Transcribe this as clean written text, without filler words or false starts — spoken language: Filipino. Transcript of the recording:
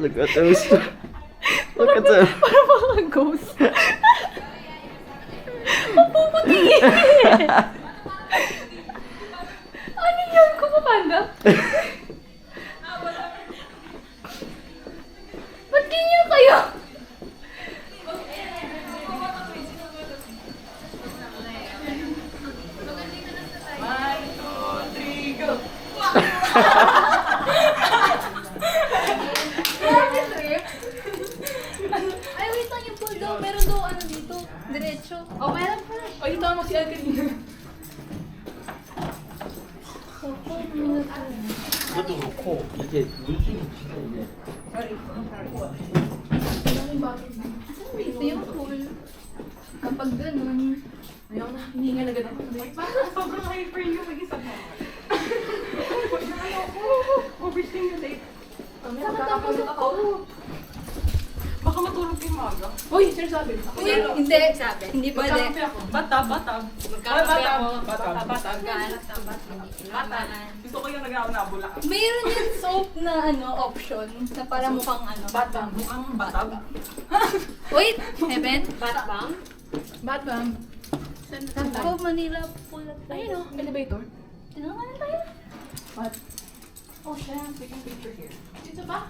Look at those. Look at them. Parang mga ghost. Mapuputi! Ano yun? Kumapanda? Ba't ganyan kayo? Ay, wait lang yung pool daw. Meron daw ano dito. Diretso. Oh, meron pa. Ay, tama si Alvin. 이것도 그렇고 이게 물질이 진짜 이게 Ito yung pool. Kapag ganun. Ayaw na, hininga na ganun. Sobrang hyper yung mag-isa mo. Overstimulate. Mamaya magkakapalit ako. Baka matulog yung maga. Uy, sinasabi. Hindi. Hindi pwede. Magkakape ako. Batab. Magkakape ako. Batab. Magkahanap ng bataan. Gusto ko yung nag-aunabula. Mayroon yung soap na ano option na para mukhang ano. Batab. Mukhang batab. Wait, Heaven. Batbang? Batab. Ako, Manila Pool at Ayun o, elevator. Tinangalan tayo. What? Oh, siya. Taking picture here. Dito ba?